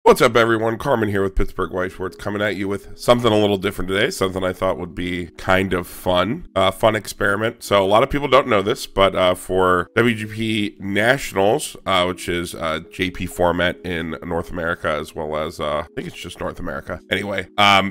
What's up, everyone? Carmen here with Pittsburgh White Shorts, coming at you with something a little different today, something I thought would be kind of fun, fun experiment. So a lot of people don't know this, but for WGP Nationals, which is JP format in North America, as well as, I think it's just North America. Anyway,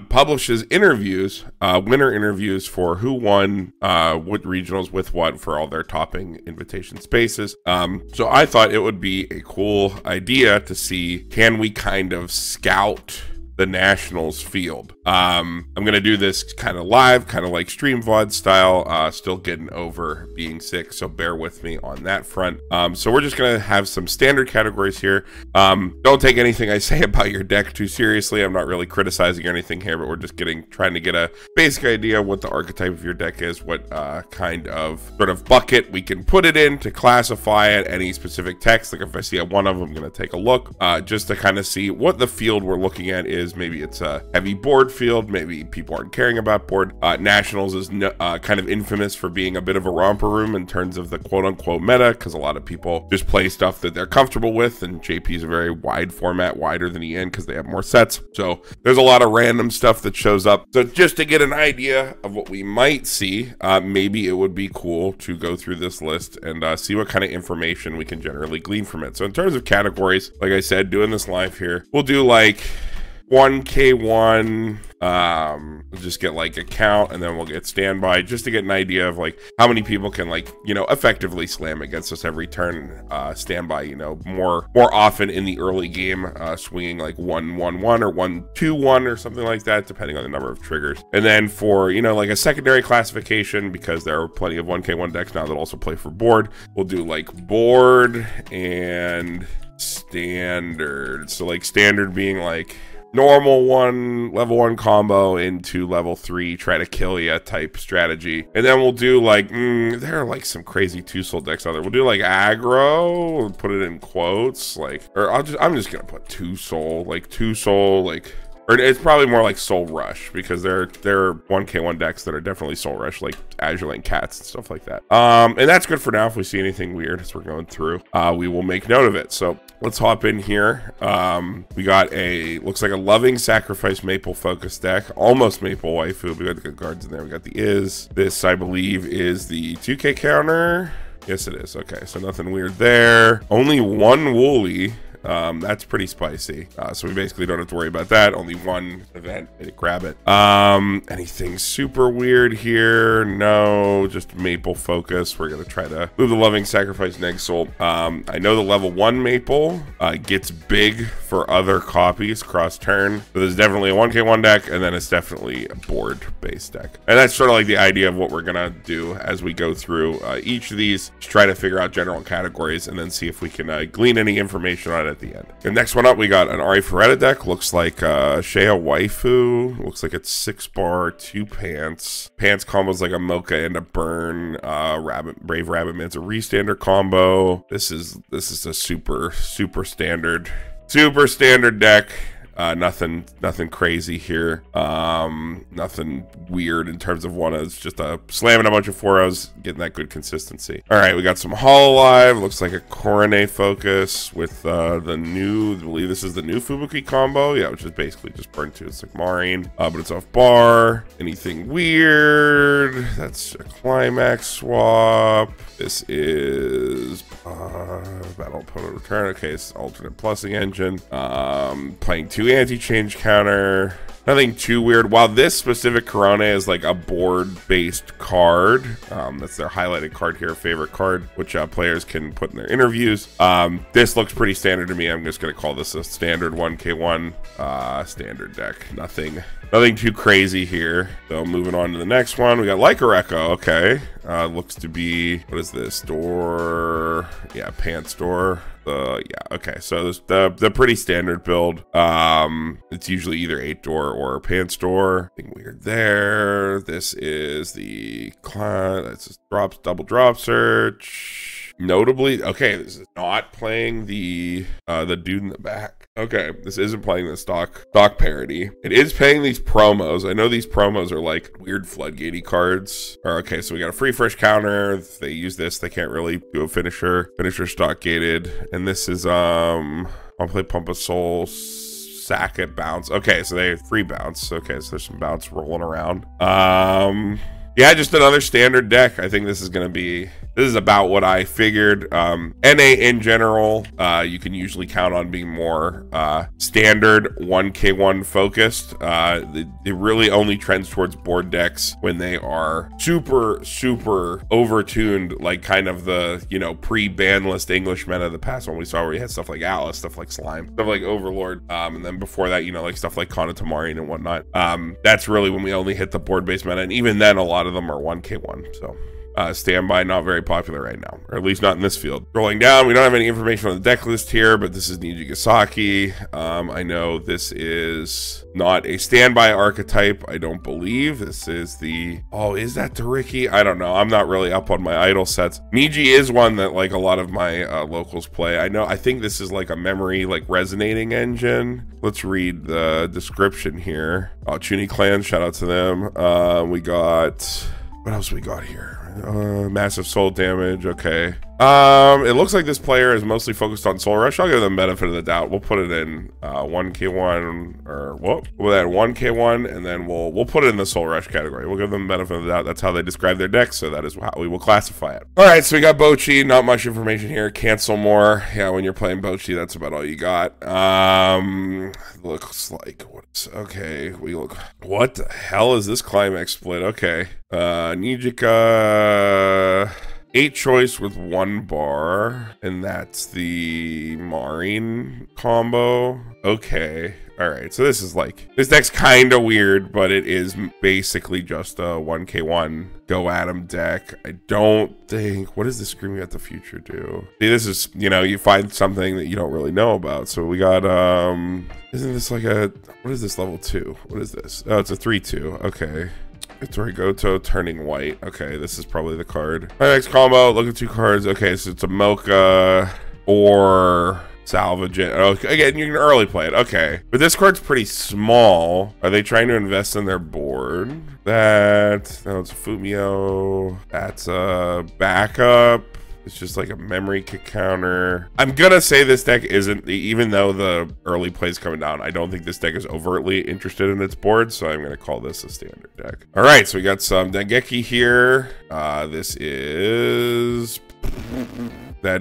publishes interviews, winner interviews for who won what regionals with what for all their topping invitation spaces. So I thought it would be a cool idea to see, can we kind of scout the Nationals field. I'm gonna do this kind of live, kind of like stream VOD style, still getting over being sick, so bear with me on that front. So we're just gonna have some standard categories here. Don't take anything I say about your deck too seriously. I'm not really criticizing or anything here, but we're just trying to get a basic idea of what the archetype of your deck is, what kind of sort of bucket we can put it in to classify it, any specific text. Like if I see one of them, I'm gonna take a look, just to kind of see what the field we're looking at is. Maybe it's a heavy board field, maybe people aren't caring about board. Nationals is kind of infamous for being a bit of a romper room in terms of the quote-unquote meta, because a lot of people just play stuff that they're comfortable with, and JP is a very wide format, wider than EN because they have more sets. So there's a lot of random stuff that shows up. So just to get an idea of what we might see, maybe it would be cool to go through this list and see what kind of information we can generally glean from it. So in terms of categories, like I said, doing this live here, we'll do like 1K1, we'll just get like a count, and then we'll get standby, just to get an idea of like how many people can, like, you know, effectively slam against us every turn. Standby, you know, more often in the early game, swinging like 1-1-1 or 1-2-1 or something like that, depending on the number of triggers. And then for, you know, like a secondary classification, because there are plenty of 1K1 decks now that also play for board, we'll do like board and standard. So like standard being like normal level 1 combo into level 3 try to kill ya type strategy. And then we'll do like there are like some crazy two-soul decks out there. We'll do like aggro, we'll put it in quotes, like, or I'm just gonna put two-soul, like, or it's probably more like Soul Rush, because there are 1K1 decks that are definitely Soul Rush, like Azure Lane Cats and stuff like that. And that's good for now. If we see anything weird as we're going through, we will make note of it. So let's hop in here. We got looks like a Loving Sacrifice Maple focus deck, almost Maple Waifu. We got the good cards in there. We got the This, I believe, is the 2K counter. Yes, it is. Okay, so nothing weird there. Only one Wooly. That's pretty spicy. So we basically don't have to worry about that. Only one event, grab it. Anything super weird here? No, just Maple focus. We're gonna try to move the Loving Sacrifice Nexal. I know the level 1 Maple gets big for other copies cross turn. So there's definitely a 1K1 deck, and then it's definitely a board based deck. And that's sort of like the idea of what we're gonna do as we go through each of these, to try to figure out general categories and then see if we can glean any information on it at the end. And next one up, we got an Ari Ferretta deck. Looks like Shea Waifu. Looks like it's 6-bar, 2 pants. Pants combos like a Mocha and a Burn. Brave Rabbit Man's a Restander combo. This is a super standard deck. Nothing crazy here. Nothing weird in terms of one. It's just slamming a bunch of 4-0s, getting that good consistency. All right, we got some Hololive. Looks like a Coronet focus with the new, I believe this is the new Fubuki combo. Yeah, which is basically just Burn 2. It's like Marine, but it's off bar. Anything weird? That's a Climax swap. This is Battle Opponent Return. Okay, it's alternate plussing engine. Playing 2 anti-change counter. Nothing too weird. While this specific Corona is like a board-based card, that's their highlighted card here, favorite card, which players can put in their interviews. This looks pretty standard to me. I'm just going to call this a standard 1K1 standard deck. Nothing too crazy here. So moving on to the next one, we got Lycoreko. Okay, looks to be, what is this? Door, yeah, Pants Door. Yeah, okay, so there's the pretty standard build. It's usually either 8-door or Pants Door. Nothing weird there. This is the that's just double drop search. Notably, okay, this is not playing the dude in the back. Okay, this isn't playing the stock parody. It is paying these promos. I know these promos are like weird floodgatey cards. Okay, so we got a free fresh counter. If they use this, they can't really do a finisher. Finisher stock gated. And this is I'll play Pump of Soul sack it, bounce. Okay, so they have free bounce. Okay, so there's some bounce rolling around. Yeah, just another standard deck. I think this is about what I figured. NA in general, you can usually count on being more standard 1K1 focused. It really only trends towards board decks when they are super overtuned, like kind of the, you know, pre-ban list English meta of the past one we saw, where you had stuff like Alice, stuff like Slime, stuff like Overlord, and then before that, you know, like stuff like Kana Tamarian and whatnot. That's really when we only hit the board-based meta, and even then a lot of them are 1K1. So standby, not very popular right now, or at least not in this field. Rolling down, we don't have any information on the deck list here, but this is Nijigasaki. I know this is not a standby archetype, I don't believe. This is the, oh, is that Toriki? I don't know. I'm not really up on my idol sets. Niji is one that like a lot of my locals play. I think this is like a memory, like resonating engine. Let's read the description here. Oh, Chuni Clan, shout out to them. We got, what else we got here? Massive soul damage. Okay. It looks like this player is mostly focused on Soul Rush. I'll give them benefit of the doubt. We'll put it in 1K1, or what? We'll add 1K1, and then we'll put it in the Soul Rush category. We'll give them benefit of the doubt. That's how they describe their deck, so that is how we will classify it. All right, so we got Bochi. Not much information here. Cancel more. Yeah, when you're playing Bochi, that's about all you got. Looks like okay. What the hell is this climax split? Okay. Nijika. 8 choice with 1 bar, and that's the Marine combo. Okay. All right, so this deck's kind of weird, but it is basically just a 1K1 go at 'em deck. I don't think, what does the Screaming at the Future do? See, this is, you know, you find something that you don't really know about. So we got, isn't this like what is this, level 2? What is this? Oh, it's a 3/2, okay. It's Goto turning white. Okay, this is probably the card. My next combo, look at 2 cards. Okay, so it's a Mocha or salvage it. Oh, again, you can early play it. Okay, but this card's pretty small. Are they trying to invest in their board? No, it's a Fumio. That's a backup. It's just like a memory kick counter. I'm gonna say this deck isn't, even though the early play's coming down, I don't think this deck is overtly interested in its board, so I'm gonna call this a standard deck. All right, so we got some Dengeki here. That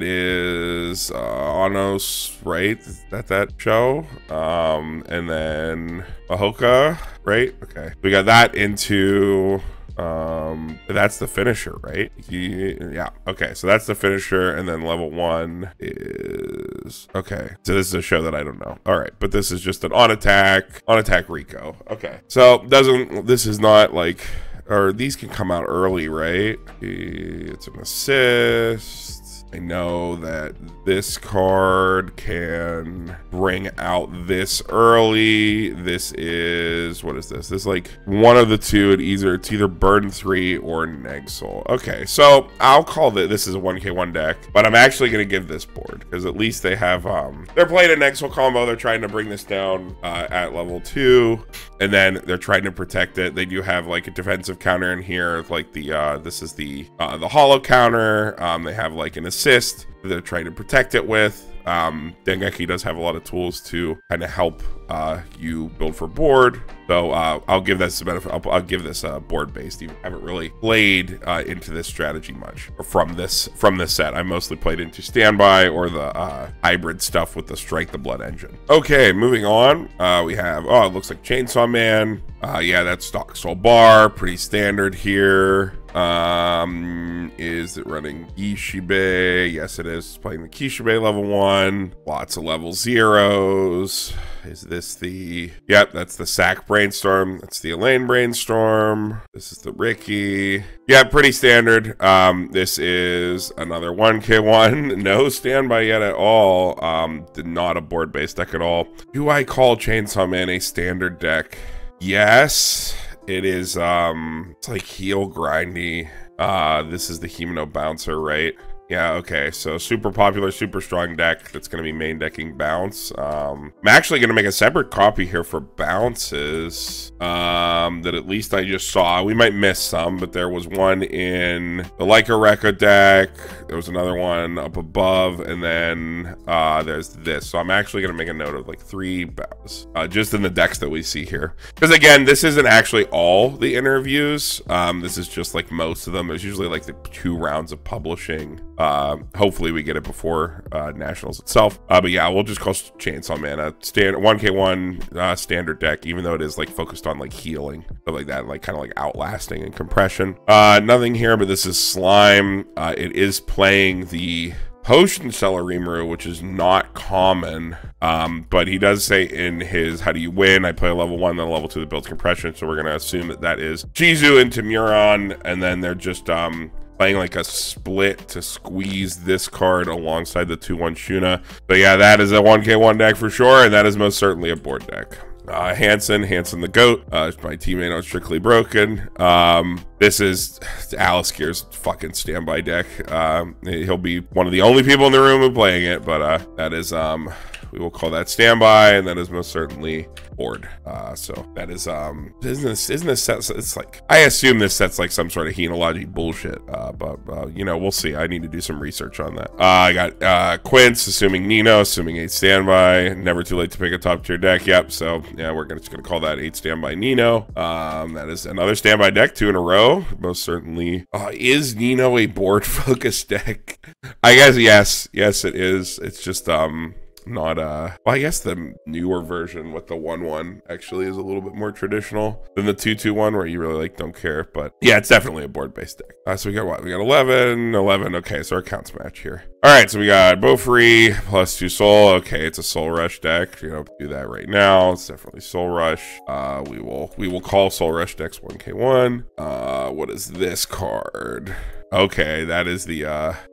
is Anos, right? That show. And then Mahoka, right? Okay. We got that into that's the finisher, right? Yeah. Okay, so that's the finisher, and then level 1 is, okay, so this is a show that I don't know. All right, but this is just an on attack Rico. Okay, so this is not like, or these can come out early, right? It's an assist. I know that this card can bring out this early. This is, what is this? This is like one of the two. It's either Burn 3 or Nexel. Okay, so I'll call this is a 1K1 deck, but I'm actually going to give this board because at least they have, they're playing a Nexel combo. They're trying to bring this down at level 2, and then they're trying to protect it. They do have like a defensive counter in here, like this is the hollow counter. They have like an assist they're trying to protect it with. Dengeki does have a lot of tools to kind of help you build for board. So I'll give this a benefit. I'll give this board based. You haven't really played into this strategy much from this set. I mostly played into standby or the hybrid stuff with the Strike the Blood engine. Okay, moving on. We have, it looks like Chainsaw Man. Yeah, that's stock Soul Bar, pretty standard here. Is it running Kishibe? Yes, it is. It's playing the Kishibe level 1. Lots of level 0s. Is this the, yep, that's the Sack Brainstorm. That's the Elaine Brainstorm. This is the Ricky. Yeah, pretty standard. This is another 1K1. No standby yet at all. Not a board-based deck at all. Do I call Chainsaw Man a standard deck? Yes. It is, it's like heel grindy. This is the Himno Bouncer, right? Yeah, okay, so super popular, super strong deck that's going to be main decking Bounce. I'm actually going to make a separate copy here for Bounces that at least I just saw. We might miss some, but there was one in the Leica Rekka deck. There was another one up above, and then there's this. So I'm actually going to make a note of like 3 Bounce just in the decks that we see here. Because again, this isn't actually all the interviews. This is just like most of them. There's usually like the 2 rounds of publishing. Hopefully we get it before Nationals itself. But yeah, we'll just call Chainsaw Man a standard 1k1 standard deck, even though it is like focused on like healing, stuff like that, like kind of like outlasting and compression. Nothing here, but this is Slime. It is playing the Potion Seller Rimuru, which is not common, but he does say in his How Do You Win, I play a level 1, then a level 2 that builds compression, so we're going to assume that that is Shizu into Muron, and then they're just playing like a split to squeeze this card alongside the 2/1 Shuna. But yeah, that is a 1k1 deck for sure, and that is most certainly a board deck. Hansen the GOAT, my teammate on Strictly Broken. This is Alice Gear's fucking standby deck. He'll be one of the only people in the room who playing it, but that is we will call that standby, and that is most certainly board. So that is isn't this set? It's like, I assume this set's like some sort of Henology bullshit, but you know, we'll see. I need to do some research on that. I got Quince, assuming Nino, assuming 8 standby. Never too late to pick a top tier deck. Yep. So yeah, we're just gonna call that 8 standby Nino. That is another standby deck, 2 in a row. Most certainly. Is Nino a board focused deck? I guess yes it is. It's just not well, I guess the newer version with the 1/1 actually is a little bit more traditional than the 2/2 where you really like don't care. But yeah, it's definitely a board based deck. So we got what? We got 11. Okay, so our counts match here. All right, so we got Bofree plus 2 soul. Okay, it's a soul rush deck. You know, do that right now. It's definitely soul rush. We will call soul rush decks 1k1. What is this card? Okay, that is the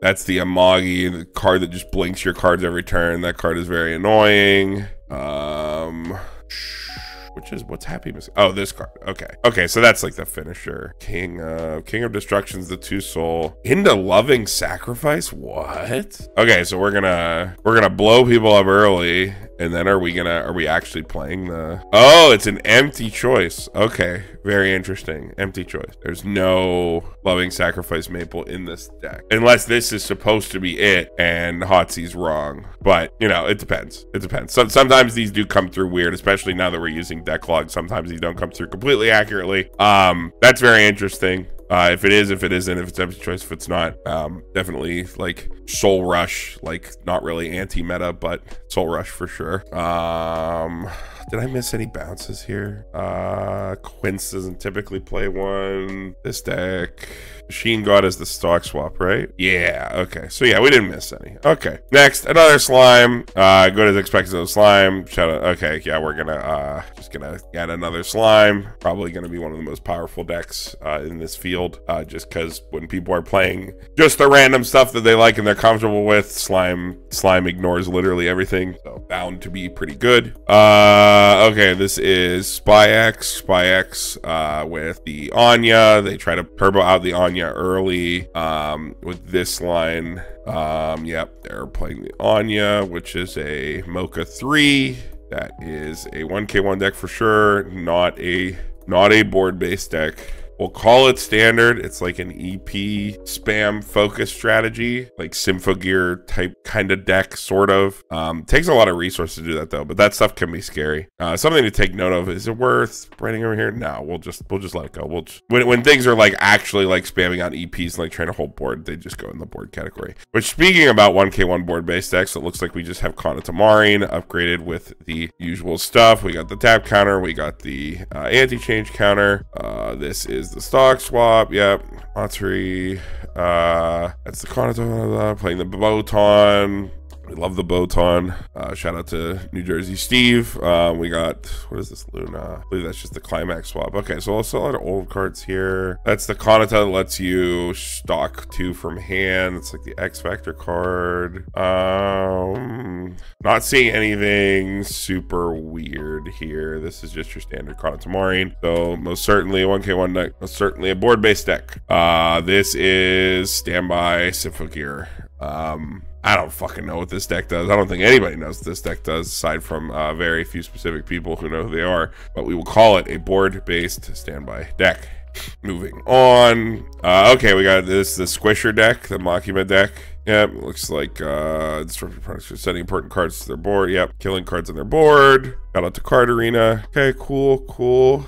that's the Amagi, the card that just blinks your cards every turn. That card is very annoying. Which is what's happiness? Oh, this card. Okay, so that's like the finisher. King of Destruction's the 2 soul into Loving Sacrifice. What? Okay, so we're gonna blow people up early, and then are we actually playing the? Oh, it's an empty choice. Okay, very interesting. Empty choice. There's no Loving Sacrifice Maple in this deck, unless this is supposed to be it, and Hotzi's wrong. But you know, it depends. It depends. Sometimes these do come through weird, especially now that we're using deck log. Sometimes these don't come through completely accurately. That's very interesting. If it is, if it isn't, if it's empty choice, if it's not, definitely like soul rush, like not really anti-meta, but soul rush for sure. Did I miss any bounces here? Quince doesn't typically play one. This deck, Machine God is the stock swap, right? Yeah, okay. So yeah, we didn't miss any. Okay, next, another slime. Good as expected of slime. Shout out. Okay, yeah, we're gonna just gonna add another slime. Probably gonna be one of the most powerful decks in this field, just because when people are playing just the random stuff that they like and they're comfortable with, slime ignores literally everything. So bound to be pretty good. Okay, this is Spy X with the Anya. They try to turbo out the Anya early with this line. Yep, they're playing the Anya, which is a Mocha 3. That is a 1k1 deck for sure, not a board-based deck. We'll call it standard. It's like an EP spam focus strategy, like Symphogear type kind of deck, sort of. Takes a lot of resources to do that though, but that stuff can be scary. Something to take note of. Is it worth writing over here? No, we'll just let it go. When things are like actually like spamming out EPs and like trying to hold board, they just go in the board category. Which, speaking about 1k1 board based decks, it looks like we just have Kanata Marine upgraded with the usual stuff. We got the tap counter, we got the anti-change counter. This is the stock swap. Yep, Matsuri. That's the Kanata, playing the Botan. We love the Botan. Shout out to New Jersey Steve. We got, what is this, Luna? I believe that's just the climax swap. Okay, so I'll sell out old cards here. That's the Kanata that lets you stock 2 from hand. It's like the X Factor card. Not seeing anything super weird here. This is just your standard Kanata Marine. So most certainly a 1K1 deck. Most certainly a board-based deck. This is Standby Symphogear. I don't fucking know what this deck does. I don't think anybody knows what this deck does, aside from very few specific people who know who they are. But we will call it a board-based standby deck. Moving on. Okay, we got the Squisher deck, the Makima deck. Yep, looks like disruptive products are sending important cards to their board. Yep, killing cards on their board. Shout out to Card Arena. Okay, cool.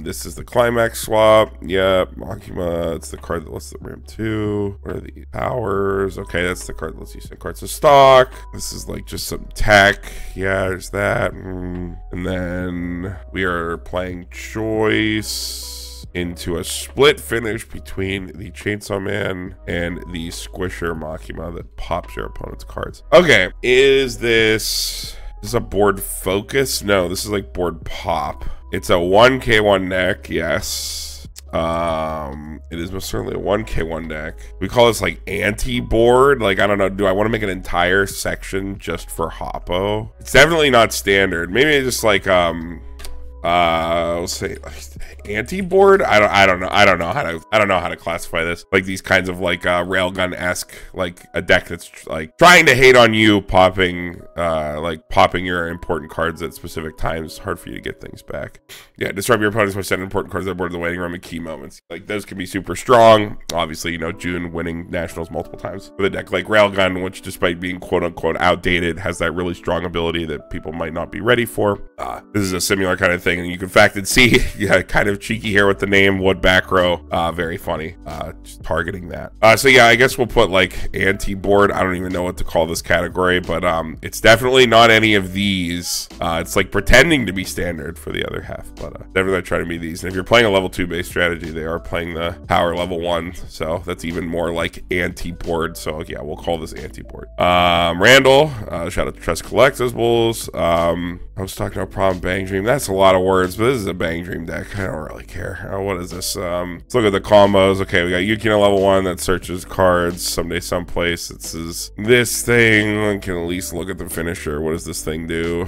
This is the climax swap. Yep, Makima. It's the card that lets the ramp 2. What are the powers? Okay, that's the card that lets you send cards to stock. This is like just some tech. Yeah, there's that. And then we are playing choice into a split finish between the Chainsaw Man and the Squisher Makima that pops your opponent's cards. Okay, is this a board focus? No, this is like board pop. It's a 1K1 deck, yes. It is most certainly a 1K1 deck. We call this like anti-board. Like, I don't know, do I want to make an entire section just for Hoppo? It's definitely not standard. Maybe just like we'll say anti-board. I don't know how to classify this. Like these kinds of like railgun-esque, like a deck that's like trying to hate on you, popping your important cards at specific times. Hard for you to get things back. Yeah, disrupt your opponents by sending important cards to their board in the waiting room at key moments. Like those can be super strong. Obviously, you know, June winning nationals multiple times with a deck like Railgun, which despite being quote unquote outdated, has that really strong ability that people might not be ready for. This is a similar kind of thing. And you can fact and see, yeah, kind of cheeky here with the name Wood Back Row. Very funny, just targeting that. So yeah, I guess we'll put like anti-board. I don't even know what to call this category, but it's definitely not any of these. It's like pretending to be standard for the other half, but definitely try to be these. And if you're playing a level 2 base strategy, they are playing the power level 1, so that's even more like anti-board. So yeah, we'll call this anti-board. Randall, shout out to Trust Collectibles. I was talking about Problem Bang Dream. That's a lot of words, but this is a Bang Dream deck. I don't really care. What is this? Let's look at the combos. Okay, we got Yukino level 1 that searches cards someday, someplace. This thing. I can at least look at the finisher. What does this thing do?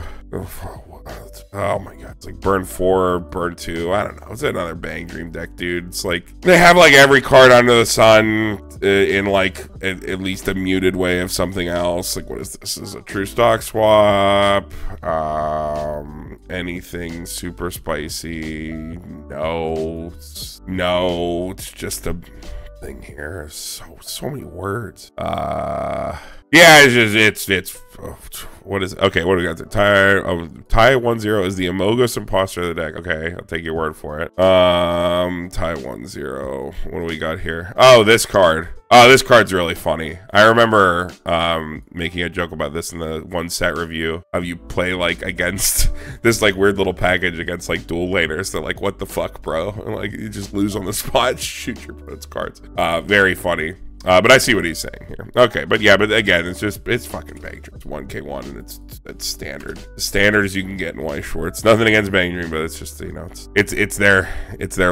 Oh my god, it's like burn 4, burn 2. I don't know. It's another Bang Dream deck, dude. It's like they have like every card under the sun in like at least a muted way of something else. Like, what is this? This is a true stock swap. Anything super spicy? No, it's just a thing here. So many words. Yeah, it's what is it? Okay, what do we got there? Tie 1-0 is the Amogus imposter of the deck. Okay, I'll take your word for it. Tie 1-0. What do we got here? Oh, this card. Oh, this card's really funny. I remember making a joke about this in the one set review. How you play like against this like weird little package against like dual laners. They're like, what the fuck, bro? And like you just lose on the spot, shoot your opponent's cards. Very funny. But I see what he's saying here. Okay, but yeah, but again, it's fucking Bang Dream. It's 1K1 and it's standard. As standard as you can get in White Shorts. Nothing against Bang Dream, but it's just, you know, it's their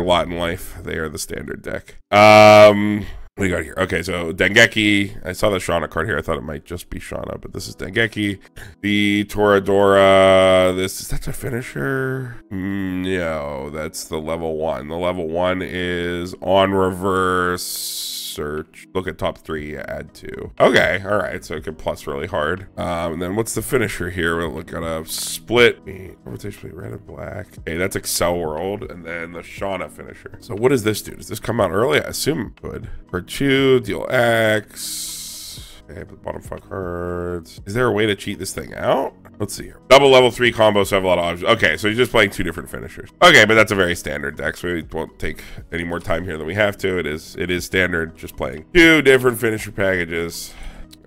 lot in life. They are the standard deck. What do you got here? Okay, so Dengeki. I saw the Shauna card here. I thought it might just be Shauna, but this is Dengeki. The Toradora. That's a finisher? No, that's the level 1. The level 1 is on reverse. Search, look at top 3, add 2. Okay, all right, so it can plus really hard. And then what's the finisher here? We'll look at a split, rotation, red and black. Okay, that's Excel World, and then the Shauna finisher. So what does this do? Does this come out early? I assume it would. For 2, deal X. Okay, the bottom 5 cards. Is there a way to cheat this thing out? Let's see here. Double level 3 combo, so I have a lot of options. Okay, so he's just playing 2 different finishers. Okay, but that's a very standard deck, so we won't take any more time here than we have to. It is standard, just playing 2 different finisher packages.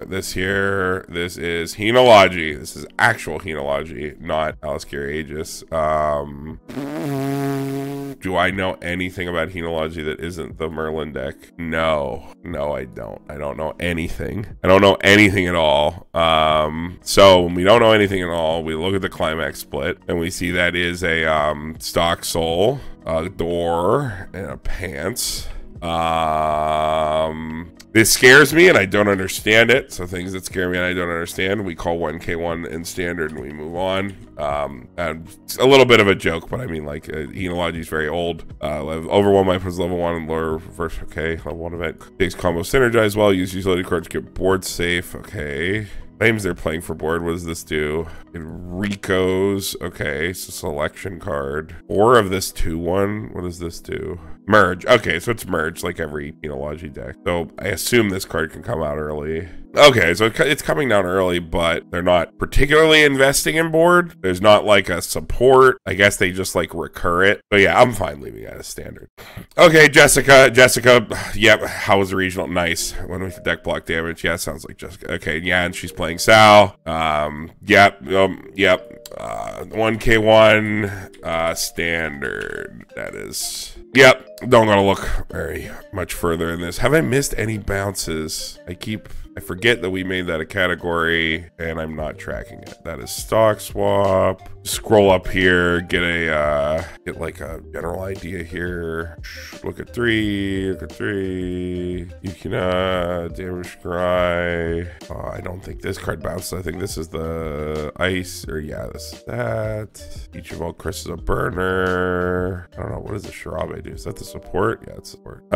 This here, this is Henology. This is actual Henology, not Alice Aegis. Do I know anything about Henology that isn't the Merlin deck? No, I don't. I don't know anything. I don't know anything at all. So when we don't know anything at all, we look at the Climax split and we see that is a stock soul, a door, and a pants. This scares me and I don't understand it. So things that scare me and I don't understand, we call 1K1 in standard and we move on. And it's a little bit of a joke, but I mean, like, Henology is very old. Overwhelm my was level 1 and lower reverse. Okay, level 1 event. Takes combo synergize well. Use utility cards, get board safe. Okay. Names they're playing for board. What does this do? Rico's. Okay, so selection card. Or of this 2-1. What does this do? Merge. Okay, so it's merge like every Henology deck. So I assume this card can come out early. Okay, so it's coming down early, but they're not particularly investing in board. There's not like a support. I guess they just like recur it. But yeah, I'm fine leaving it as standard. Okay, Jessica, yep, how was the regional? Nice. When we deck block damage, yeah, sounds like Jessica. Okay, yeah, and she's playing Sal. Yep. 1K1 standard. That is. Yep. Don't gotta look very much further in this. Have I missed any bounces? I forget that we made that a category and I'm not tracking it. That is stock swap. Scroll up here, get like a general idea here. Look at 3. You can damage scry. I don't think this card bounces. I think this is the ice, or yeah, this is that. Each of all Chris is a burner. I don't know, what does the Sharabe do? Is that the support? Yeah, it's support.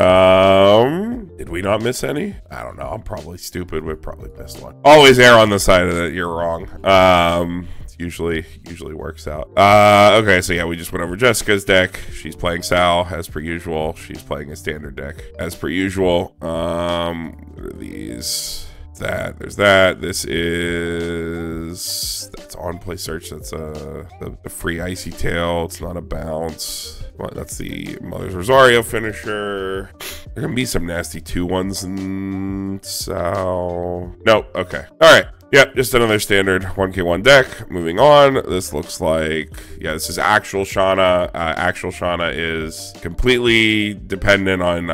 Did we not miss any? I don't know. I'm probably stupid. We probably missed one. Always err on the side of it. You're wrong. Usually works out. Okay, so yeah, we just went over Jessica's deck. She's playing Sal as per usual. She's playing a standard deck as per usual. What are these? There's that. This is, that's on play search. That's the free icy tail. It's not a bounce. Well, that's the Mother's Rosario finisher. There can be some nasty 2-1s in Sal. Nope. Okay. All right. Yep, just another standard 1K1 deck. Moving on, this looks like, yeah, this is actual Shauna. Actual Shauna is completely dependent on,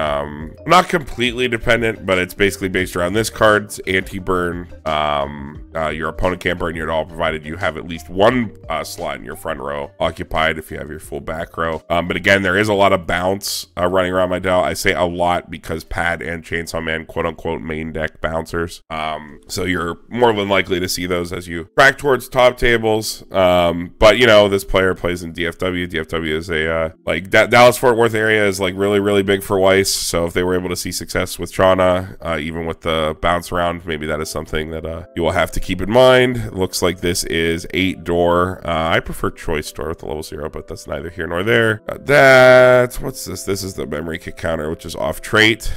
not completely dependent, but it's basically based around this card's anti-burn. Your opponent can't burn you at all, provided you have at least one slot in your front row occupied if you have your full back row. But again, there is a lot of bounce running around my deck. I say a lot because Pad and Chainsaw Man, quote unquote, main deck bouncers. So you're more than likely to see those as you track towards top tables. But you know, this player plays in DFW. DFW is a like Dallas Fort Worth area is like really big for Weiss. So if they were able to see success with Shauna, even with the bounce around, maybe that is something that you will have to keep in mind. It looks like this is 8 door. I prefer choice door with the level 0, but that's neither here nor there. What's this? This is the memory kick counter, which is off trait.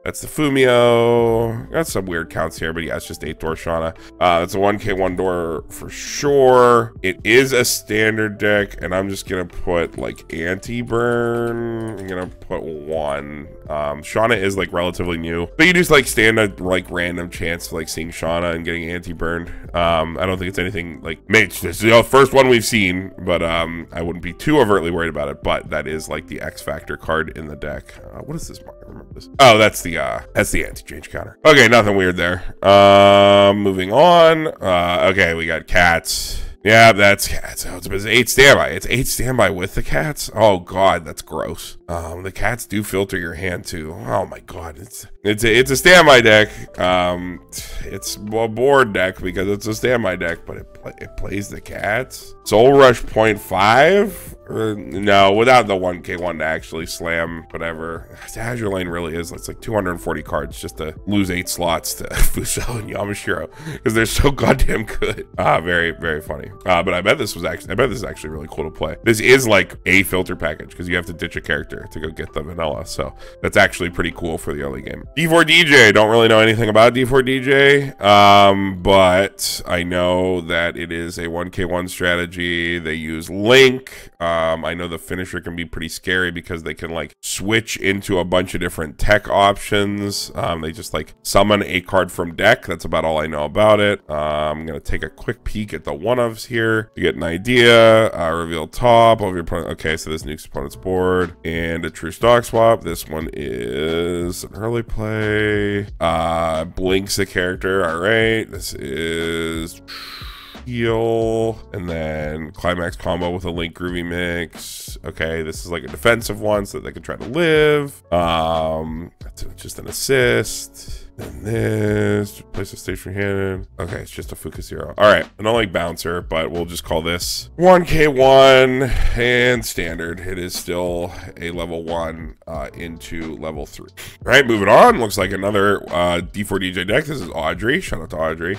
That's the Fumio. Got some weird counts here, but yeah, it's just 8 door Shauna. It's a 1K1 door for sure. It is a standard deck, and I'm just gonna put like anti-burn. I'm gonna put 1. Shauna is like relatively new, but you just like stand a like random chance of like seeing Shauna and getting anti-burned. I don't think it's anything like Mitch. This is the first one we've seen, but I wouldn't be too overtly worried about it. But that is like the X Factor card in the deck. What is this mark? I remember this. Oh, that's the anti-change counter. Okay, nothing weird there. Moving on. Okay, we got cats. Yeah, that's cats. Oh, it's 8 standby. It's 8 standby with the cats. Oh god, that's gross. The cats do filter your hand too. Oh my god, it's a standby deck. It's a board deck because it's a standby deck, but it plays the cats. Soul Rush 0.5. No, without the 1K1 to actually slam whatever. Azure Lane really is. It's like 240 cards just to lose 8 slots to Fuso and Yamashiro because they're so goddamn good. Very funny. But I bet this is actually really cool to play. This is like a filter package because you have to ditch a character to go get the vanilla. So that's actually pretty cool for the early game. D4DJ. Don't really know anything about D4DJ, but I know that it is a 1K1 strategy. They use Link. I know the finisher can be pretty scary because they can like switch into a bunch of different tech options. They just like summon a card from deck. That's about all I know about it. I'm gonna take a quick peek at the one-ofs here to get an idea. Reveal top of your opponent. Okay, so this nukes opponent's board and a true stock swap. This one is an early play. Blinks a character. All right, this is heal, and then climax combo with a Link Groovy Mix. Okay, this is like a defensive one so that they can try to live. That's just an assist. And this, place a station hand. Okay, it's just a Fuka Zero. All right, I don't like bouncer, but we'll just call this 1K1 and standard. It is still a level 1 into level 3. All right, moving on. Looks like another D4DJ deck. This is Audrey. Shout out to Audrey.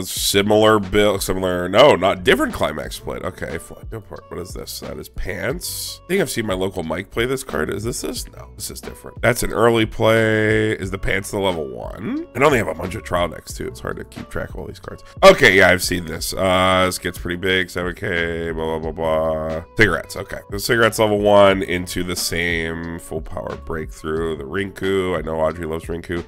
Similar build, no, not different climax split. Okay, fine. What is this? That is Pants. I think I've seen my local Mike play this card. Is this? No, this is different. That's an early play. Is the Pants the level 1? I know they have a bunch of trial decks too. It's hard to keep track of all these cards. Okay, yeah, I've seen this. This gets pretty big. 7K, blah, blah, blah, blah. Cigarettes, okay. The Cigarettes level 1 into the same full power breakthrough. The Rinku. I know Audrey loves Rinku.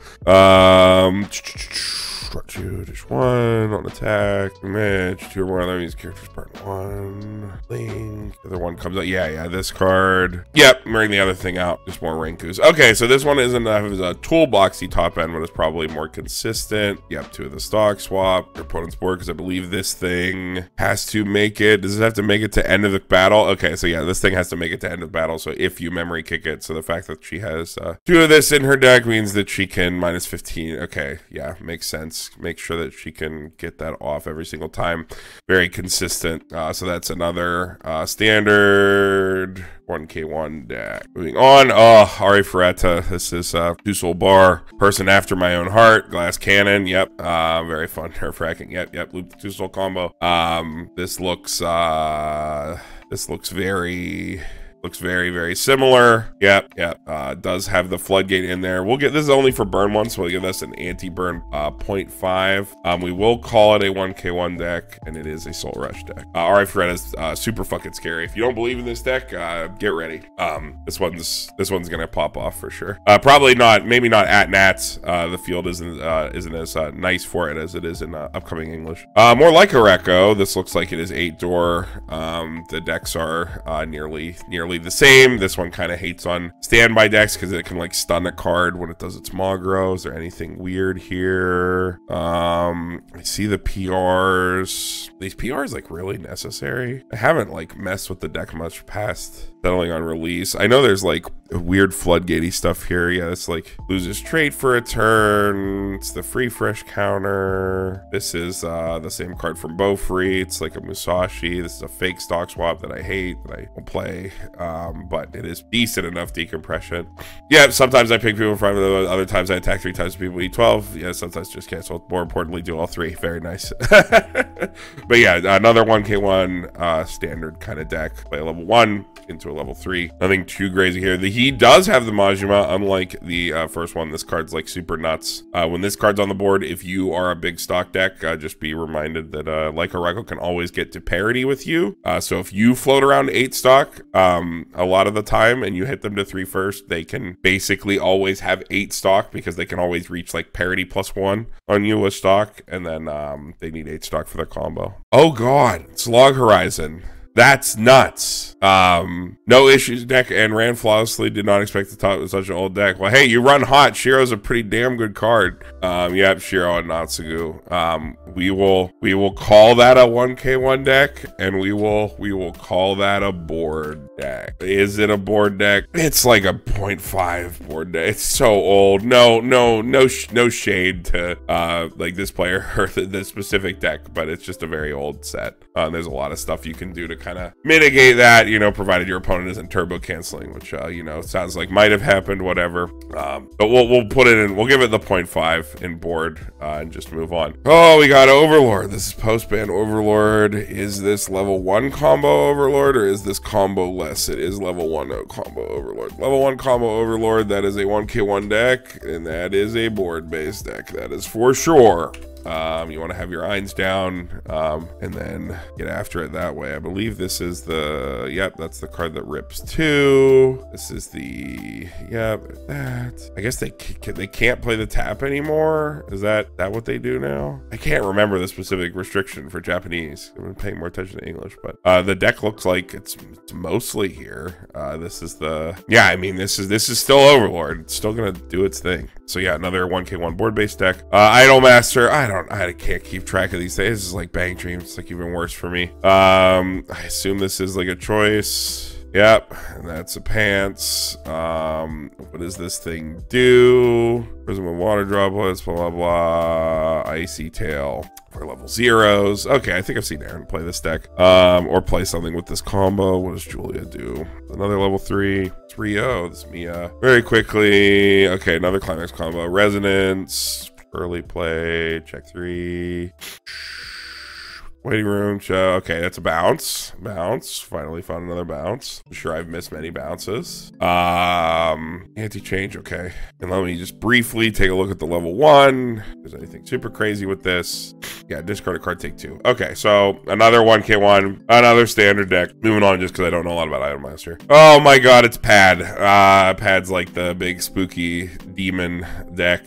Just 1 on attack. Match. 2 or more enemies. Characters part 1. Link. The other one comes out. Yeah, this card. Yep, I'm writing the other thing out. Just more Rinkus. Okay, so this one isn't a toolboxy top end, but it's probably more consistent. Yep, 2 of the stock swap. Your opponent's board, because I believe this thing has to make it. Does it have to make it to end of the battle? Okay, so yeah, this thing has to make it to end of battle. So if you memory kick it, so the fact that she has 2 of this in her deck means that she can minus 15. Okay, yeah, makes sense. Make sure that she can get that off every single time. Very consistent. So that's another standard 1K1 deck. Moving on. Oh, Ari Ferretta. This is Dusel Bar. Person after my own heart. Glass Cannon. Yep. Very fun. Nerf fracking. Yep. Loop Dusel combo. This looks very, very similar. Yep. Does have the floodgate in there. This is only for burn 1, so we'll give this an anti-burn 0.5. We will call it a 1K1 deck, and it is a Soul Rush deck. Alright, Fred is super fucking scary. If you don't believe in this deck, get ready. This one's gonna pop off for sure. Probably not, maybe not at Nats. The field isn't as nice for it as it is in upcoming English. More like a Recco. This looks like it is 8-door. The decks are nearly the same. This one kind of hates on standby decks because it can like stun a card when it does its Magro. Is there anything weird here? I see the PRs. These PRs like really necessary. I haven't like messed with the deck much past settling on release. I know there's like weird floodgatey stuff here. Yeah, it's like loses trait for a turn. It's the free fresh counter. This is the same card from Bofree. It's like a Musashi. This is a fake stock swap that I hate, that I won't play. But it is decent enough decompression. Yeah, sometimes I pick people from other times I attack 3 times people eat 12. Yeah, sometimes just cancel. More importantly, do all 3. Very nice. But yeah, another 1K1 standard kind of deck. Play level 1 into a level 3. Nothing too crazy here. He does have the Majima, unlike the first one. This card's like super nuts. When this card's on the board, if you are a big stock deck, just be reminded that like a Recco can always get to parity with you. So if you float around 8 stock a lot of the time and you hit them to 3 first, they can basically always have 8 stock because they can always reach like parity +1 on you with stock, and then they need 8 stock for their combo. Oh god, it's Log Horizon. That's nuts. No issues deck and ran flawlessly. Did not expect to top with such an old deck. Well, hey, you run hot. Shiro's a pretty damn good card. Yep, Shiro and Natsugu. We will call that a 1K1 deck, and we will call that a board deck. Is it a board deck? It's like a 0.5 board deck. It's so old. No shade to like this player or this specific deck, but it's just a very old set. There's a lot of stuff you can do to kind of mitigate that, you know, provided your opponent isn't turbo canceling, which you know, sounds like might have happened, whatever. But we'll put it in, we'll give it the 0.5 in board and just move on. Oh, we got Overlord. This is post-ban Overlord. Is this level 1 combo Overlord, or is this combo less? It is level 1 combo Overlord. Level 1 combo Overlord. That is a 1K1 deck, and that is a board-based deck. That is for sure. You want to have your Eins down, and then get after it that way. I believe this is the, yep, that's the card that rips 2. This is the, yep, that. I guess they can't play the tap anymore. Is that what they do now? I can't remember the specific restriction for Japanese. I've been paying more attention to English, but the deck looks like it's mostly here. This is the, yeah, I mean, this is still Overlord. It's still gonna do its thing. So yeah, another 1K1 board based deck. Idol Master. I can't keep track of these things. This is like Bang Dreams. It's like even worse for me. I assume this is like a choice. Yep, and that's a pants. What does this thing do? Prism of water droplets, blah, blah, blah. Icy tail for level 0s. Okay, I think I've seen Aaron play this deck. Or play something with this combo. What does Julia do? Another level 3. 3-0, this Mia. Very quickly. Okay, another Climax combo. Resonance. Early play. Check 3. Waiting room, show. Okay, that's a bounce. Bounce. Finally found another bounce. I'm sure I've missed many bounces. Anti-change, okay. And let me just briefly take a look at the level 1. If there's anything super crazy with this. Yeah, discard a card, take 2. Okay, so another 1K1, another standard deck. Moving on just because I don't know a lot about Idol Master. Oh my god, it's Pad. Pad's like the big spooky demon deck.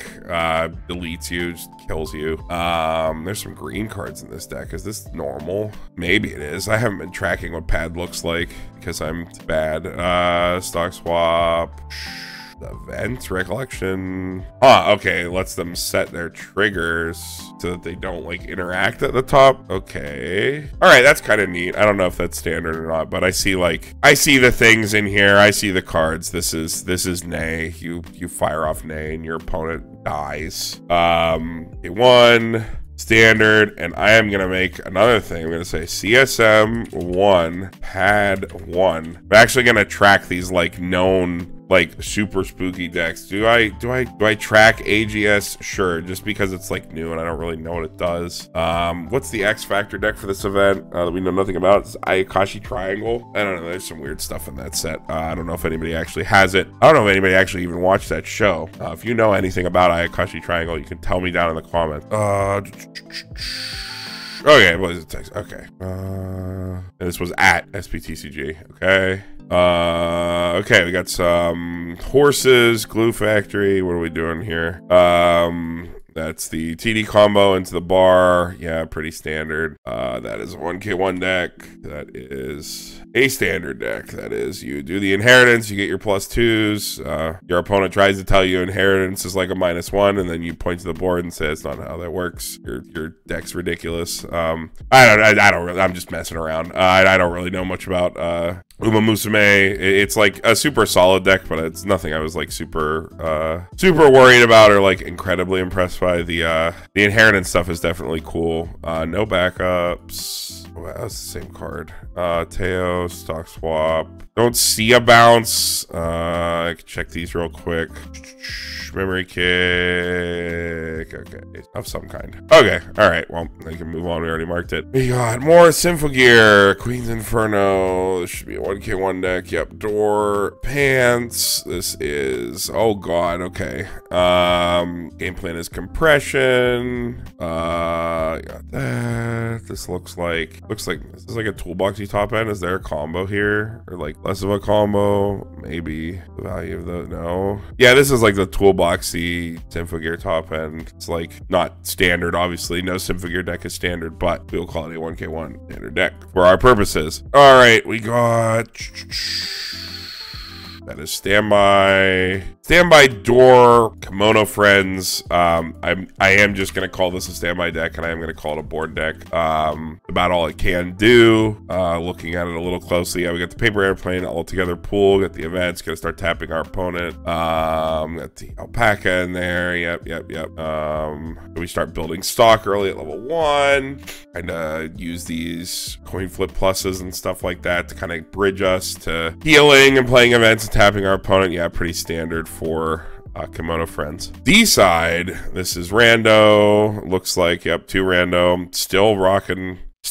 Deletes you, just kills you. There's some green cards in this deck. Is this normal? Maybe it is. I haven't been tracking what Pad looks like because I'm bad. Stock swap. Event recollection. Okay, lets them set their triggers so that they don't like interact at the top. Okay, all right, that's kind of neat. I don't know if that's standard or not, but I see the things in here. I see the cards. This is Nay. You fire off Nay and your opponent dies. A1 standard, and I am gonna make another thing. I'm gonna say CSM 1 Pad 1. I'm actually gonna track these like known like super spooky decks. Do I track AGS? Sure, just because it's like new and I don't really know what it does. What's the X Factor deck for this event that we know nothing about? It's Ayakashi Triangle. I don't know, there's some weird stuff in that set. I don't know if anybody actually has it. I don't know if anybody actually even watched that show. If you know anything about Ayakashi Triangle, you can tell me down in the comments. Okay, what is it text? Okay. And this was at SPTCG. Okay. Okay, we got some horses, glue factory. What are we doing here? That's the TD combo into the bar. Yeah, pretty standard. That is a 1K1 deck. That is a standard deck. That is, you do the inheritance, you get your +2s. Your opponent tries to tell you inheritance is like a -1, and then you point to the board and say it's not how that works. Your deck's ridiculous. I don't really, I'm just messing around. I don't really know much about Uma Musume. It's like a super solid deck, but it's nothing I was like super worried about or like incredibly impressed by. The inheritance stuff is definitely cool. No backups. Oh, that's the same card. Teo, stock swap. Don't see a bounce. I can check these real quick. Memory kick. Okay, of some kind. Okay, all right. Well, I can move on. We already marked it. We got more Symphogear. Queen's Inferno. This should be a 1K1 deck. Yep. Door. Pants. This is. Oh god. Okay. Game plan is compression. Got that. This looks like this is like a toolboxy top end. Is there a combo here or like less of a combo? Maybe the value of the no. Yeah, this is like the toolboxy Symphogear top end. It's like not standard, obviously. No Symphogear deck is standard, but we'll call it a 1K1 standard deck for our purposes. All right, we got that is standby door kimono friends. I am just gonna call this a standby deck, and I am gonna call it a board deck. About all it can do. Looking at it a little closely, yeah, we got the paper airplane all together pool. Got the events. Gonna start tapping our opponent. Got the alpaca in there. Yep. We start building stock early at level 1. Kind of use these coin flip pluses and stuff like that to kind of bridge us to healing and playing events and tapping our opponent. Yeah, pretty standard for kimono friends. D side, this is rando. Looks like, yep, 2 rando. Still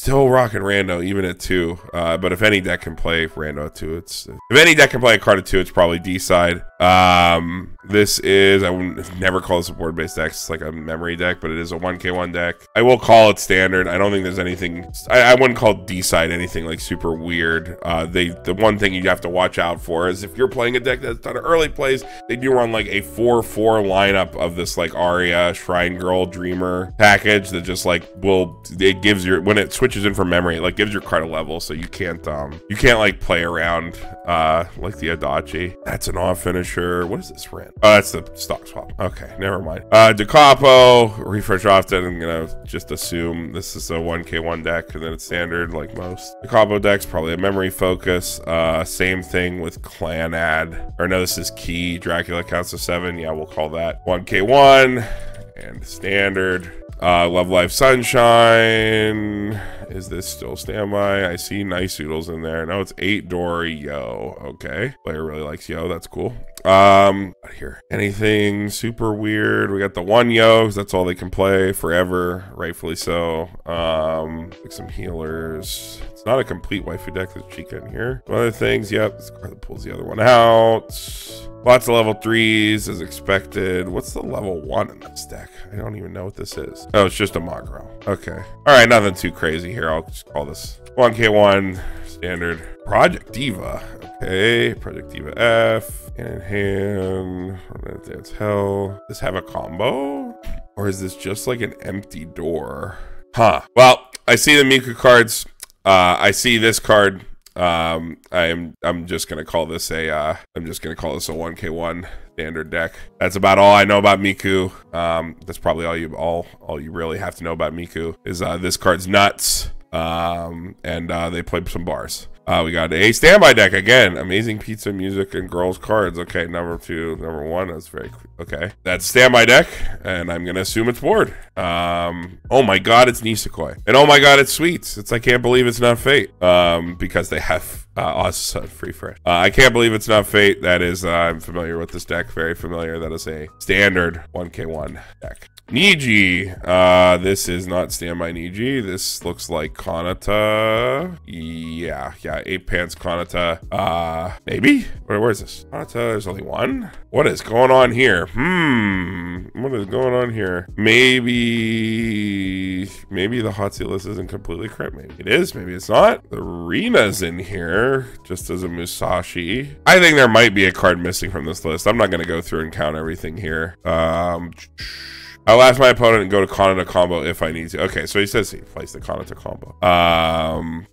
Still rocking Rando, even at 2. But if any deck can play Rando at 2, if any deck can play a card at 2, it's probably D-side. This is, I would never call this a board-based deck. It's like a memory deck, but it is a 1K1 deck. I will call it standard. I don't think there's anything, I wouldn't call D-side anything like super weird. The one thing you have to watch out for is if you're playing a deck that's done early plays, they do run like a 4/4 lineup of this like Aria, Shrine Girl, Dreamer package that just like it gives your, when it switches in from memory, it like gives your card a level, so you can't like play around like the Adachi. That's an off finisher. What is this rent? Oh, that's the stock swap. Okay, never mind. DeCapo, refresh often. I'm gonna just assume this is a 1K1 deck and then it's standard like most DeCapo decks, probably a memory focus. Same thing with Clan Ad, or no, this is Key. Dracula counts to 7. Yeah, we'll call that 1K1 and standard. Love Life Sunshine. Is this still standby? I see Nice Oodles in there. No, it's 8 door Yo. Okay. Player really likes Yo. That's cool. Here. Anything super weird? We got the 1 Yo. That's all they can play forever. Rightfully so. Like some healers. It's not a complete waifu deck. There's Chica in here. Some other things. Yep. This card that pulls the other one out. Lots of level 3s as expected. What's the level 1 in this deck? I don't even know what this is. Oh, it's just a Magro. Okay. All right, nothing too crazy here. I'll just call this 1K1 standard. Project Diva. Okay, Project Diva F. Hand in hand. Dance Hell. Does this have a combo? Or is this just like an empty door? Huh. Well, I see the Miku cards. I see this card. I'm just gonna call this a 1K1 standard deck. That's about all I know about Miku. That's probably all you really have to know about Miku is this card's nuts. And they played some bars. We got a standby deck again. Amazing pizza, music, and girls cards. Okay, number 2, number 1. That's very okay. That's standby deck, and I'm gonna assume it's board. Oh my god, it's Nisekoi, and oh my god, it's Sweets. I can't believe it's not Fate. Because they have free fresh. I can't believe it's not Fate. That is, I'm familiar with this deck. Very familiar. That is a standard 1K1 deck. Niji. This is not standby Niji. This looks like Kanata. Yeah, 8 pants Kanata. Maybe? Where is this? Kanata, there's only 1? What is going on here? What is going on here? Maybe the hot seat list isn't completely correct. Maybe it is, maybe it's not. The Rena's in here, just as a Musashi. I think there might be a card missing from this list. I'm not gonna go through and count everything here. I'll ask my opponent and go to Kanata combo if I need to. Okay, so he says he plays the Kanata combo.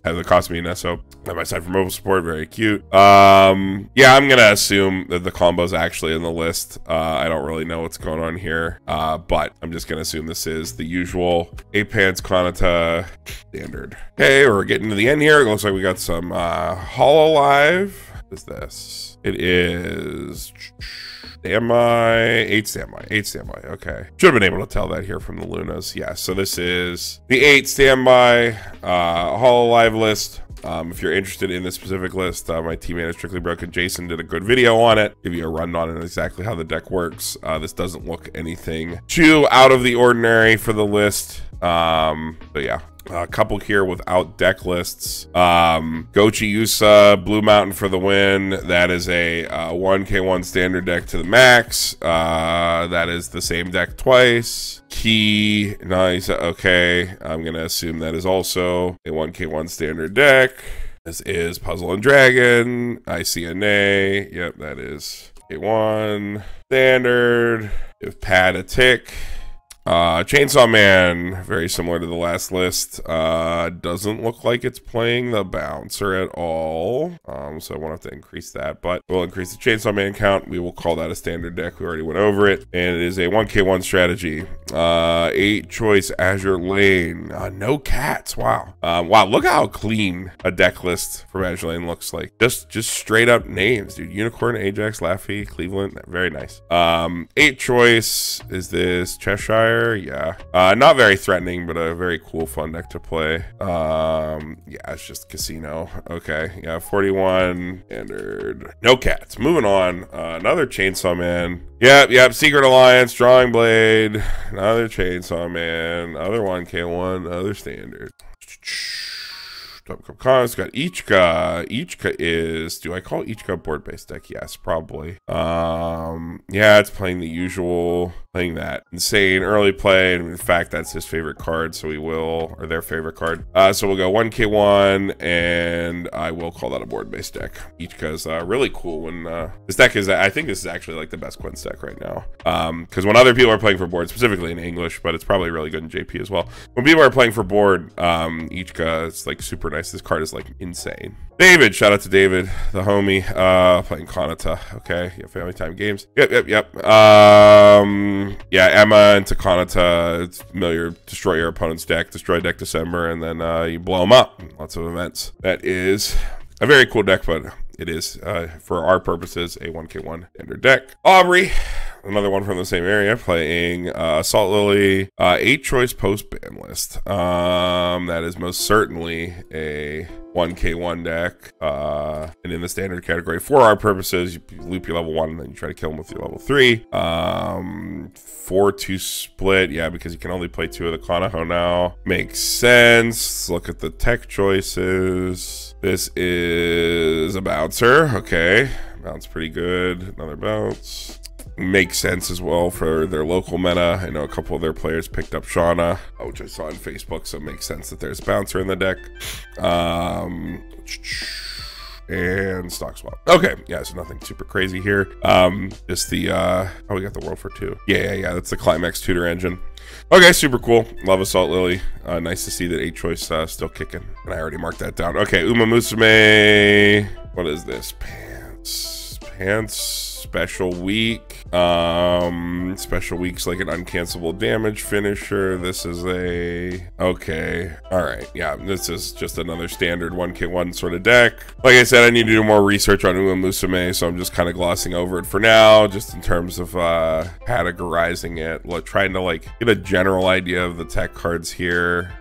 Has it cost me an SO? On my side for mobile support, very cute. Yeah, I'm gonna assume that the combo's actually in the list. I don't really know what's going on here, but I'm just gonna assume this is the usual 8 pants Kanata standard. Okay, we're getting to the end here. It looks like we got some Hololive. What is this? It is eight standby. Okay, should have been able to tell that here from the Lunas. Yeah, so this is the 8 standby Hololive list. If you're interested in this specific list, my teammate is Strictly Broken Jason did a good video on it, give you a rundown on exactly how the deck works. This doesn't look anything too out of the ordinary for the list, but yeah. A couple here without deck lists. Gochi Yusa, Blue Mountain for the win. That is a 1K1 standard deck to the max. That is the same deck twice. Key, nice. Okay, I'm gonna assume that is also a 1K1 standard deck. This is Puzzle and Dragon. ICNA. Yep, that is K1 standard. Give Pad a tick. Chainsaw Man, very similar to the last list. Doesn't look like it's playing the bouncer at all. So I won't have to increase that, but we'll increase the Chainsaw Man count. We will call that a standard deck. We already went over it. And it is a 1K1 strategy. 8 choice Azure Lane. No cats. Wow. Wow, look how clean a deck list from Azure Lane looks like. Just straight up names, dude. Unicorn, Ajax, Laffy, Cleveland. Very nice. 8 choice. Is this Cheshire? Yeah, not very threatening, but a very cool fun deck to play. Yeah, it's just casino. Okay, yeah, 41 standard. No cats. Moving on. Another Chainsaw Man. Yep. Secret Alliance, Drawing Blade, another Chainsaw Man, other 1K1, other standard. It's got Ichka. Ichka is, do I call Ichka board-based deck? Yes, probably. Yeah, it's playing the usual, playing that insane early play, and in fact, that's his favorite card, so we will, or their favorite card. So we'll go 1K1, and I will call that a board-based deck. Ichka's really cool when, this deck is, I think this is actually like the best Quince deck right now. Because when other people are playing for board, specifically in English, but it's probably really good in JP as well. When people are playing for board, Ichka, it's like super nice. This card is like insane. David, shout out to David, the homie, playing Kanata. Okay, yeah, family time games. Yep. Yeah, Emma into Kanata. It's familiar. Destroy your opponent's deck, destroy deck December, and then you blow them up. Lots of events. That is a very cool deck, but it is, for our purposes, a 1K1 standard deck. Aubrey, another one from the same area, playing Assault Lily, 8-choice post-ban list. That is most certainly a 1K1 deck, and in the standard category. For our purposes, you loop your level 1, and then you try to kill him with your level 3. 4-2 split, yeah, because you can only play 2 of the Kanaho now. Makes sense. Look at the tech choices. This is a bouncer. Okay, bounce pretty good. Another bounce. Makes sense as well for their local meta. I know a couple of their players picked up Shauna, which I saw on Facebook, so it makes sense that there's a bouncer in the deck. And stock swap. Okay, yeah, so nothing super crazy here. Just the oh, we got the World for 2. Yeah, that's the Climax Tutor engine. Okay, super cool. Love Assault Lily. Nice to see that 8-choice still kicking. And I already marked that down. Okay, Uma Musume. What is this? Pants. Special week. Special week's like an uncancelable damage finisher. This is a, okay, all right, yeah, this is just another standard 1K1 sort of deck. Like I said, I need to do more research on Uma Musume, so I'm just kind of glossing over it for now, just in terms of categorizing it, trying to like get a general idea of the tech cards here,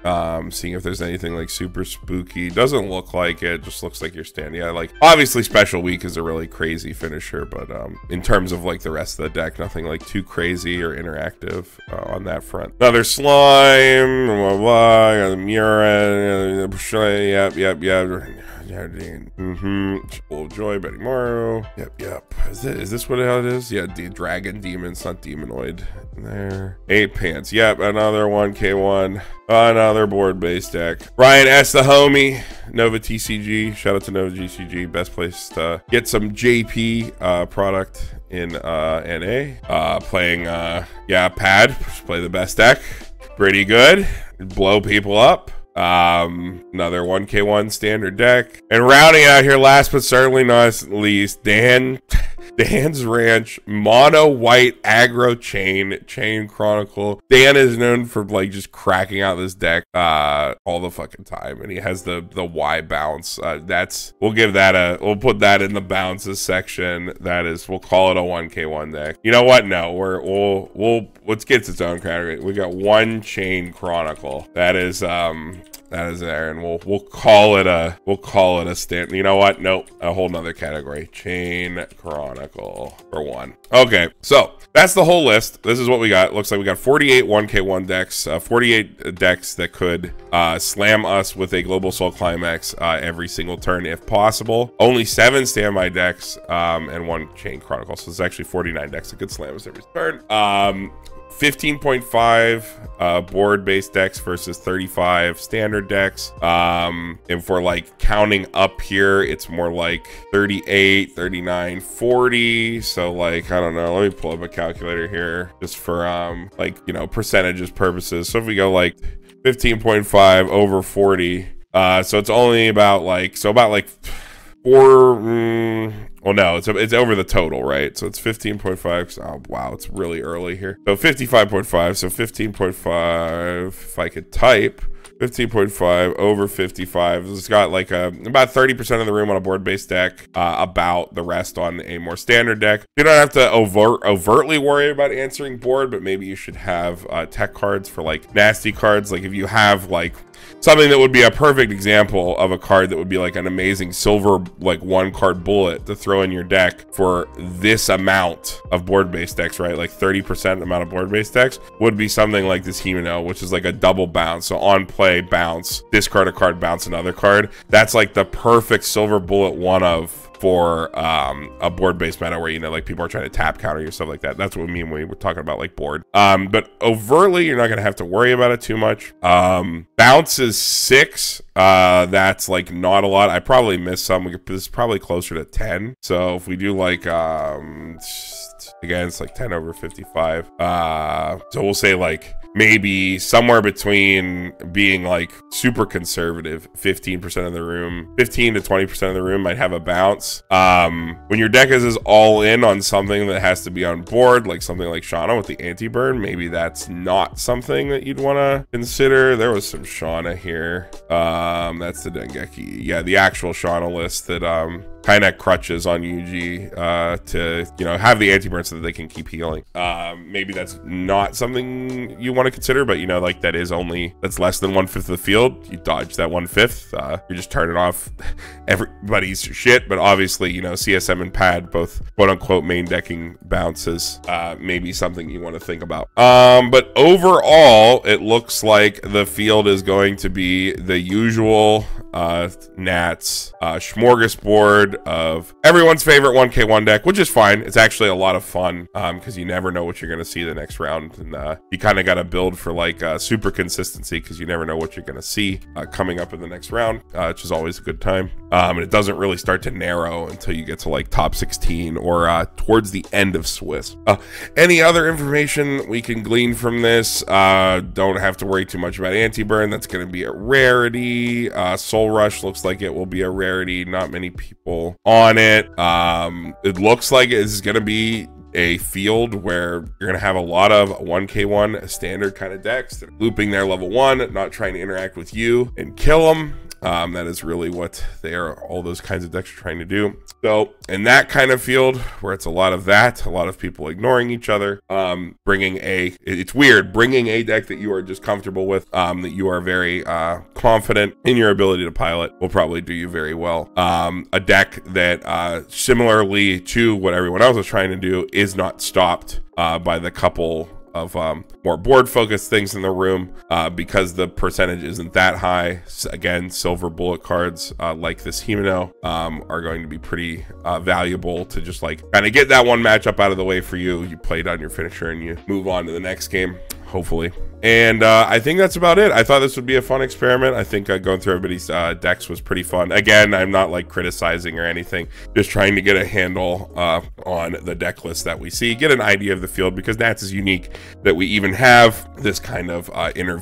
seeing if there's anything like super spooky. Doesn't look like it, just looks like you're standing. Yeah, like obviously Special Week is a really crazy finisher, but in terms of like the rest of the deck, nothing like too crazy or interactive on that front. Another slime, blah blah, Mura, Full of Joy, Betty Morrow. Yep. Is this what it is? Yeah, Dragon Demons, not Demonoid. There. 8 pants. Yep, another 1K1. Another board-based deck. Ryan S. the homie. Nova TCG. Shout out to Nova TCG. Best place to get some JP product in NA. Playing Pad. Play the best deck. Pretty good. Blow people up. Another 1K1 standard deck. And rounding out here, last but certainly not least, Dan's Ranch mono white aggro chain chronicle. Dan is known for like just cracking out this deck all the fucking time, and he has the Y bounce. We'll put that in the bounces section. We'll call it a 1K1 deck. You know what? No, let's get its own category. We got one chain chronicle. That is there, and we'll call it a stand. You know what? Nope, a whole nother category. Chain chronicle for 1. Okay, so that's the whole list. This is what we got. Looks like we got 48 1K1 decks, 48 decks that could slam us with a Global Soul Climax every single turn if possible. Only 7 standby decks and 1 chain chronicle. So it's actually 49 decks that could slam us every turn. 15.5 board-based decks versus 35 standard decks. And for like counting up here, it's more like 38, 39, 40. So like, I don't know, let me pull up a calculator here just for like, you know, percentages purposes. So if we go like 15.5 over 40, so it's only about like, well, no, it's over the total, right? So it's 15.5. Oh, wow, it's really early here. So 55.5. So 15.5. If I could type 15.5 over 55. It's got like about 30% of the room on a board-based deck, about the rest on a more standard deck. You don't have to overtly worry about answering board, but maybe you should have tech cards for like nasty cards. Like if you have like something that would be a perfect example of a card that would be like an amazing silver, like 1-card bullet to throw in your deck for this amount of board-based decks, right? Like 30% amount of board-based decks would be something like this Himeno, which is like a double bounce. So on play, bounce, discard a card, bounce another card. That's like the perfect silver bullet one of for a board-based meta where, you know, like people are trying to tap counter you, stuff like that. That's what we mean when we were talking about like board. But overtly, you're not gonna have to worry about it too much. Bounce is 6. That's like not a lot. I probably missed some. This is probably closer to 10. So if we do like again, it's like 10 over 55. So we'll say like maybe somewhere between being like super conservative, 15% of the room, 15 to 20% of the room might have a bounce. When your deck is all in on something that has to be on board, like something like Shauna with the anti-burn, maybe that's not something that you'd want to consider. There was some Shauna here. That's the Dengeki. Yeah, the actual Shauna list that kind of crutches on UG to, you know, have the anti-burn so that they can keep healing. Maybe that's not something you want to consider, but you know, like that's less than 1/5 of the field. You dodge that 1/5. You're just turning off everybody's shit. But obviously, you know, CSM and Pad, both quote unquote main decking bounces, maybe something you want to think about. But overall, it looks like the field is going to be the usual Nats smorgasbord of everyone's favorite 1K1 deck, which is fine. It's actually a lot of fun because you never know what you're going to see the next round, and you kind of got to build for like super consistency because you never know what you're going to see coming up in the next round, which is always a good time. And it doesn't really start to narrow until you get to like top 16 or towards the end of Swiss. Any other information we can glean from this? Don't have to worry too much about anti-burn. That's going to be a rarity. Soul Rush looks like it will be a rarity. Not many people on it. It looks like it's going to be a field where you're going to have a lot of 1K1 standard kind of decks that are looping their level 1, not trying to interact with you and kill them. That is really what all those kinds of decks are trying to do. So in that kind of field where it's a lot of that, a lot of people ignoring each other, it's weird, bringing a deck that you are just comfortable with, that you are very confident in your ability to pilot will probably do you very well. A deck that similarly to what everyone else is trying to do is not stopped by the couple of more board focused things in the room because the percentage isn't that high. Again, silver bullet cards like this Himeno are going to be pretty valuable to just like kind of get that one matchup out of the way for you. You play down your finisher and you move on to the next game, hopefully. And I think that's about it. I thought this would be a fun experiment. I think going through everybody's decks was pretty fun. Again, I'm not like criticizing or anything, just trying to get a handle on the deck list that we see, get an idea of the field, because Nats is unique that we even have this kind of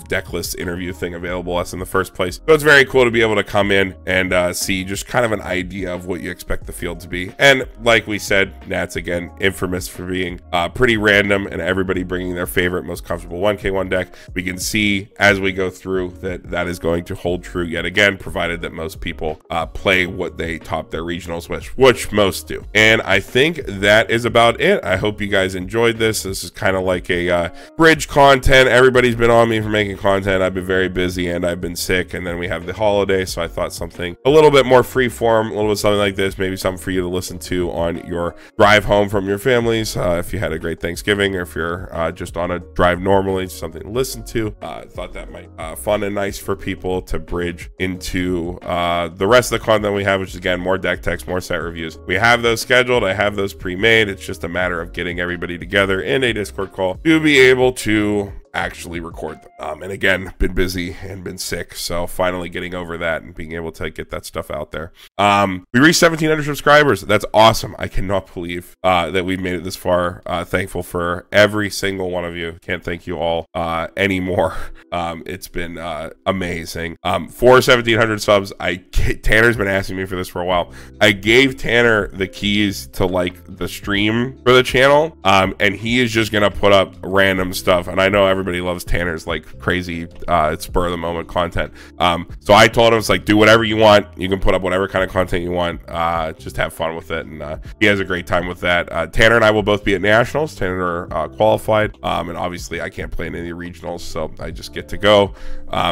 deck list interview thing available to us in the first place. So it's very cool to be able to come in and see just kind of an idea of what you expect the field to be. And like we said, Nats, again, infamous for being pretty random and everybody bringing their favorite, most comfortable 1K1 deck. We can see as we go through that is going to hold true yet again, provided that most people play what they top their regionals with, which most do. And I think that is about it. I hope you guys enjoyed this. This is kind of like a bridge content. Everybody's been on me for making content. I've been very busy and I've been sick, and then we have the holiday, so I thought something a little bit more free form, a little bit something like this, maybe something for you to listen to on your drive home from your families, if you had a great Thanksgiving, or if you're just on a drive normally, something to listen to. Thought that might fun and nice for people to bridge into the rest of the content we have, which is again more deck techs, more set reviews. We have those scheduled. I have those pre-made. It's just a matter of getting everybody together in a Discord call to be able to actually record them. And again, been busy and been sick, so finally getting over that and being able to get that stuff out there. We reached 1,700 subscribers. That's awesome. I cannot believe that we've made it this far. Thankful for every single one of you. Can't thank you all anymore. It's been amazing. For 1,700 subs, Tanner's been asking me for this for a while. I gave Tanner the keys to like the stream for the channel, and he is just gonna put up random stuff. And I know everyone everybody loves Tanner's like crazy spur of the moment content. So I told him, it's like, do whatever you want. You can put up whatever kind of content you want. Just have fun with it. And he has a great time with that. Tanner and I will both be at Nationals. Tanner qualified. And obviously I can't play in any regionals, so I just get to go.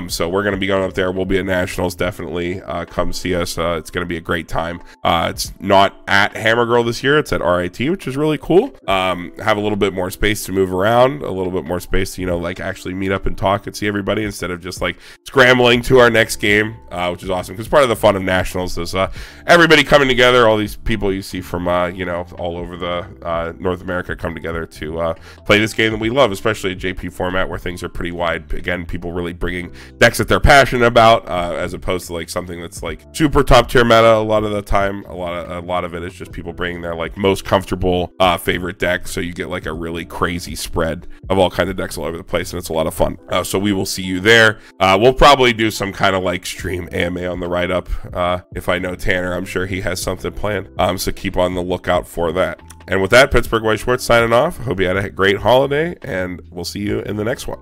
So we're going to be going up there. We'll be at Nationals. Definitely come see us. It's going to be a great time. It's not at Hammer Girl this year. It's at RIT, which is really cool. Have a little bit more space to move around, a little bit more space to, you know, like actually meet up and talk and see everybody instead of just like scrambling to our next game, which is awesome, because part of the fun of Nationals is everybody coming together. All these people you see from you know, all over the North America come together to play this game that we love, especially a JP format where things are pretty wide. Again, people really bringing decks that they're passionate about, as opposed to like something that's like super top tier meta. A lot of the time, a lot of it is just people bringing their like most comfortable favorite deck, so you get like a really crazy spread of all kinds of decks all over the place, and it's a lot of fun. So we will see you there. We'll probably do some kind of like stream AMA on the write up. If I know Tanner, I'm sure he has something planned. So keep on the lookout for that. And with that, Pittsburgh White Schwartz signing off. Hope you had a great holiday, and we'll see you in the next one.